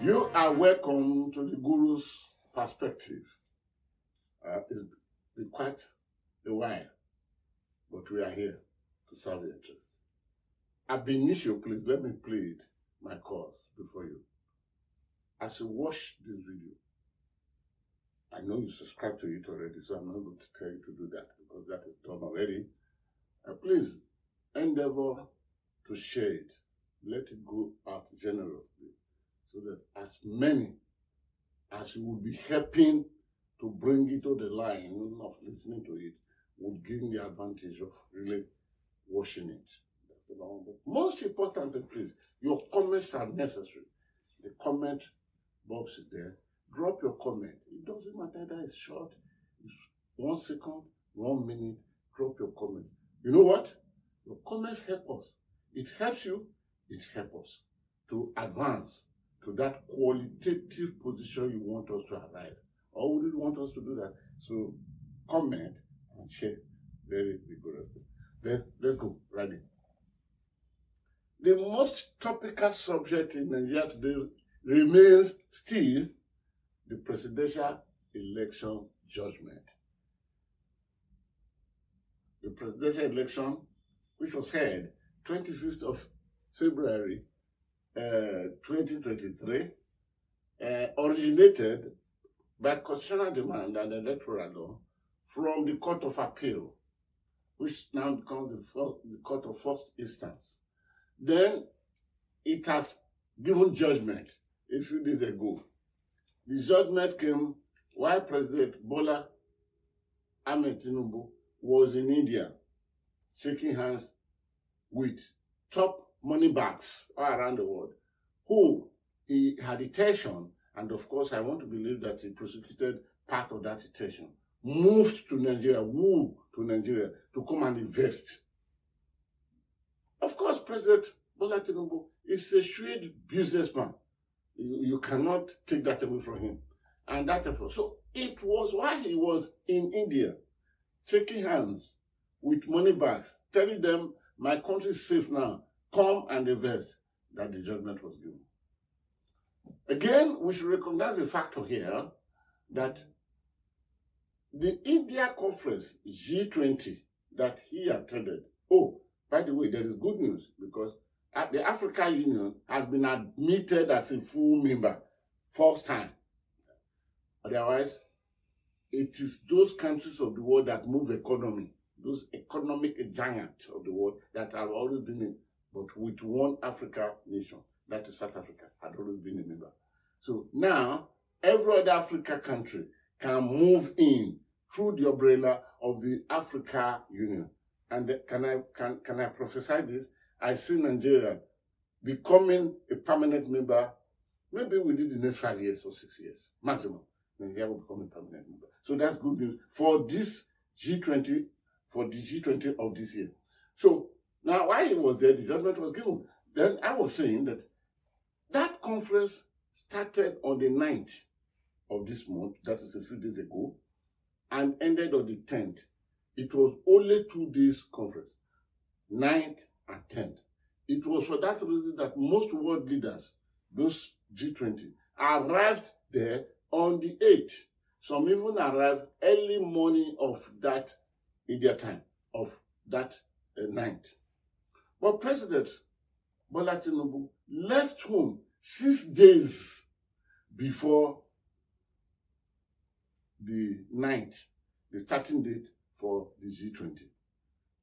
You are welcome to the Guru's perspective. It's been quite a while, but we are here to serve your interests. Ab initio, please let me plead my cause before you. As you watch this video, I know you subscribe to it already, so I'm not going to tell you to do that because that is done already. Please endeavor to share it. Let it go out generously so that as many as you will be helping to bring it to the line of listening to it will gain the advantage of really watching it. That's the one. But most importantly, please, your comments are necessary. The comment box is there. Drop your comment. It doesn't matter that it's short, it's 1 second, 1 minute. Drop your comment. You know what? Your comments help us. It helps you, it helps us to advance to that qualitative position you want us to arrive. Or would you want us to do that? So comment and share very vigorously. Let's go. Ready. The most topical subject in Nigeria today remains still the presidential election judgment. The presidential election, which was held 25th of February 2023, originated by constitutional demand and electoral law from the Court of Appeal, which now becomes the Court of First Instance. Then it has given judgment a few days ago. The judgment came while President Bola Tinubu was in India, shaking hands with top money bags all around the world, who he had detention, and of course I want to believe that he prosecuted part of that detention, moved to Nigeria, to come and invest. Of course, President Bola Tinubu is a shrewd businessman. You cannot take that away from him. And that, so it was while he was in India, shaking hands with money bags, telling them, my country is safe now, come and invest, that the judgment was given. Again, we should recognize the factor here that the India conference, G20, that he attended, oh, by the way, there is good news because the African Union has been admitted as a full member, first time. Otherwise, it is those countries of the world that move economy, those economic giants of the world that have always been in, but with one Africa nation, that is South Africa, had always been a member. So now, every other Africa country can move in through the umbrella of the Africa Union. And can I prophesy this? I see Nigeria becoming a permanent member, maybe within the next 5 years or 6 years, maximum. Nigeria will become a permanent member. So that's good news for this G20, for the G20 of this year. So now while he was there, the judgment was given. Then I was saying that that conference started on the 9th of this month, that is a few days ago, and ended on the 10th. It was only 2 days conference, 9th and 10th. It was for that reason that most world leaders, those G20, arrived there on the 8th. Some even arrived early morning of that India time, of that 9th. But President Bola Tinubu left home 6 days before the 9th, the starting date for the G20.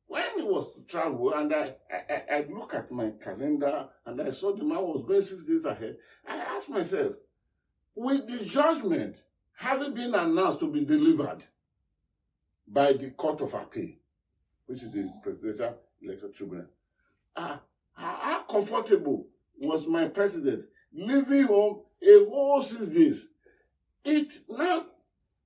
When he was to travel, and I look at my calendar, and I saw the man was going 6 days ahead, I asked myself, with the judgment having been announced to be delivered by the Court of Appeal, which is the Presidential Election Tribunal, how comfortable was my president leaving home a whole 6 days? It now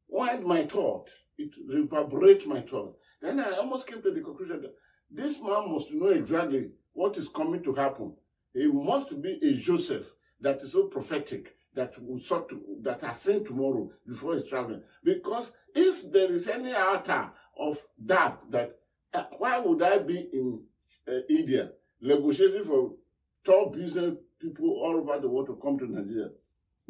wind my thought, it reverberates my thought. Then I almost came to the conclusion that this man must know exactly what is coming to happen. He must be a Joseph that is so prophetic that has seen tomorrow before he's traveling. Because if there is any iota of doubt that why would I be in India negotiating for top business people all over the world to come to Nigeria?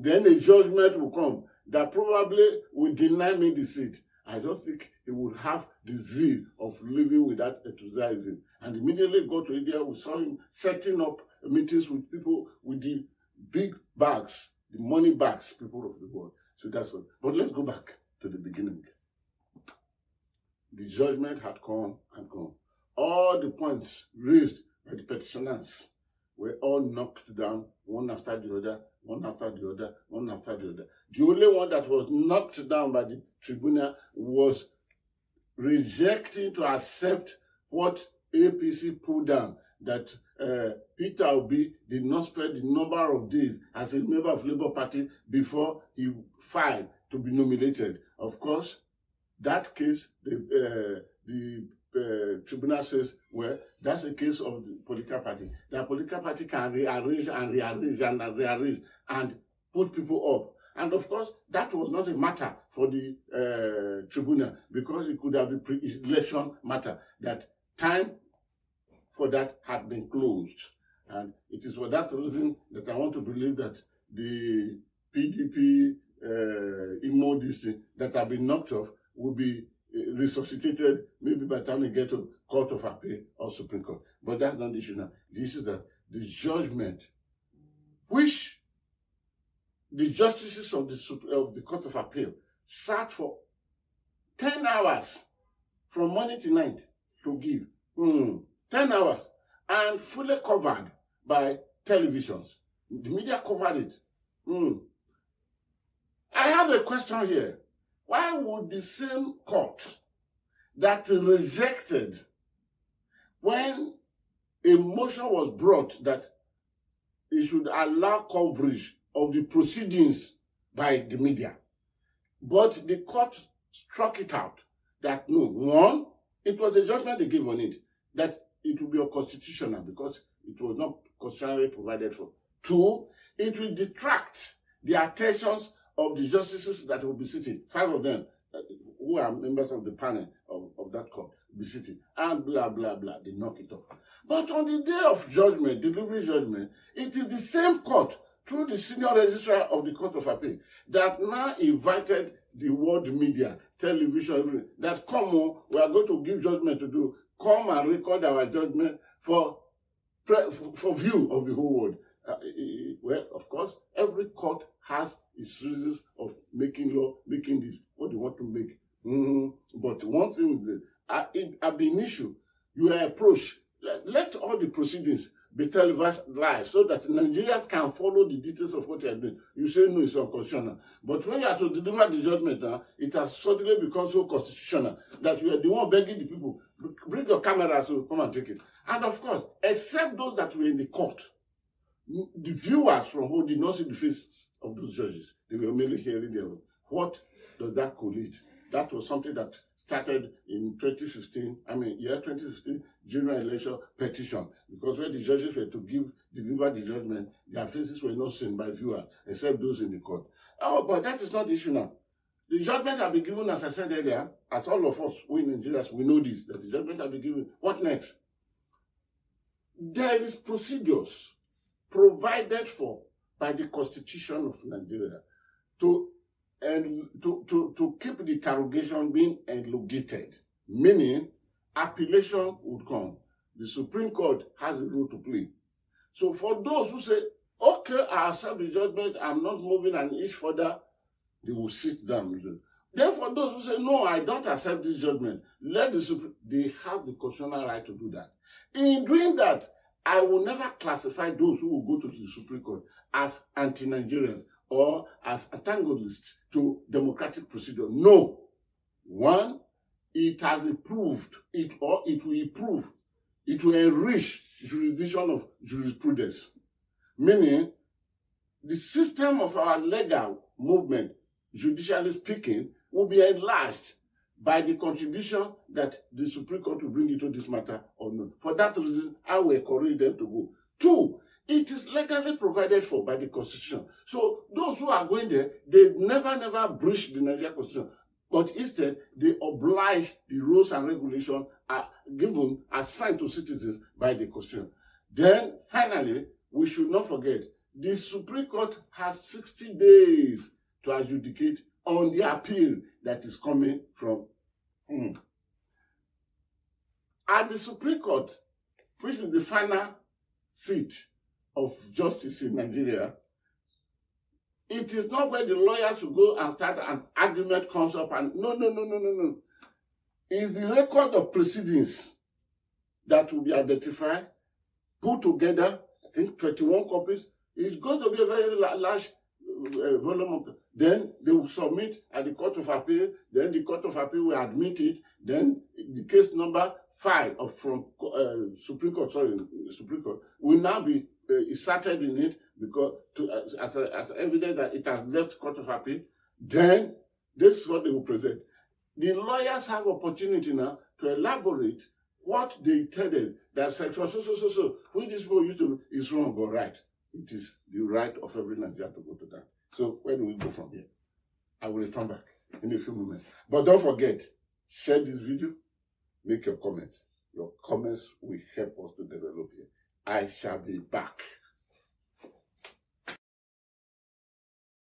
then a judgment will come that probably will deny me the seat. I don't think he would have the zeal of living with that enthusiasm. And immediately go to India, we saw him setting up meetings with people with the big bags, the money bags, people of the world. So that's all. But let's go back to the beginning. The judgment had come and gone. All the points raised by the petitioners were all knocked down, one after the other, one after the other, one after the other. The only one that was knocked down by the tribunal was rejecting to accept what APC put down, that Peter Obi did not spend the number of days as a member of Labour Party before he filed to be nominated. Of course, that case, the tribunal says, well, that's a case of the political party. The political party can rearrange and rearrange and rearrange and put people up. And of course, that was not a matter for the tribunal, because it could have been pre-election matter. That time for that had been closed. And it is for that reason that I want to believe that the PDP immodesty that have been knocked off will be resuscitated maybe by the time we get to Court of Appeal or Supreme Court. But that's not the issue now. The issue is that the judgment, which the justices of the Court of Appeal sat for 10 hours from morning to night to give. 10 hours. And fully covered by televisions. The media covered it. I have a question here. Why would the same court that rejected when a motion was brought that it should allow coverage of the proceedings by the media, but the court struck it out that no, one, it was a judgment they gave on it, that it will be unconstitutional because it was not constitutionally provided for. Two, it will detract the attentions of the justices that will be sitting, 5 of them who are members of the panel of that court, will be sitting, and blah, blah, blah, they knock it off. But on the day of judgment, delivery judgment, it is the same court, through the senior registrar of the Court of Appeal, that now invited the world media, television, everything, that come on, we are going to give judgment to do, come and record our judgment for view of the whole world. Well, of course, every court has its reasons of making law, making this, what they want to make. But one thing is that, ab initio, you are approached, let all the proceedings be televised live so that Nigerians can follow the details of what you are doing. You say no, it's unconstitutional. But when you are to deliver the judgment now, it has suddenly become so constitutional that you are the one begging the people, bring your camera so come and take it. And of course, except those that were in the court, the viewers from who did not see the faces of those judges, they were merely hearing their voice. What does that collate? That was something that started in 2015, 2015 general election petition, because when the judges were to deliver the judgment, their faces were not seen by viewers, except those in the court. Oh, but that is not the issue now. The judgment have been given, as I said earlier, as all of us, we Nigerians, we know this, that the judgment have been given. What next? There is procedures provided for by the Constitution of Nigeria to keep the interrogation being elongated, meaning appellation would come. The Supreme Court has a role to play. So for those who say, okay, I accept the judgment, I'm not moving an inch further, they will sit down. Then for those who say, no, I don't accept this judgment, they have the constitutional right to do that. In doing that, I will never classify those who will go to the Supreme Court as anti-Nigerians or as antagonists to democratic procedure. No. One, it has improved, it will improve, it will enrich jurisdiction of jurisprudence. Meaning, the system of our legal movement, judicially speaking, will be enlarged by the contribution that the Supreme Court will bring into this matter or not. For that reason, I will encourage them to go. Two, it is legally provided for by the Constitution. So those who are going there, they never breach the Nigerian Constitution, but instead they oblige the rules and regulations are given, assigned to citizens by the Constitution. Then, finally, we should not forget The Supreme Court has 60 days to adjudicate on the appeal that is coming from. At the Supreme Court, which is the final seat of justice in Nigeria, it is not where the lawyers will go and start an argument comes up and no. It's the record of proceedings that will be identified, put together, I think 21 copies. It's going to be a very large volume of. Then they will submit at the Court of Appeal. Then the Court of Appeal will admit it. Then the case number filed from Supreme Court, Supreme Court will now be inserted in it because as evidence that it has left Court of Appeal. Then this is what they will present. The lawyers have opportunity now to elaborate what they intended. That section so which this people used to is wrong or right. It is the right of every Nigerian to go to that. So where do we go from here? I will return back in a few moments. But don't forget, share this video, make your comments. Your comments will help us to develop here. I shall be back.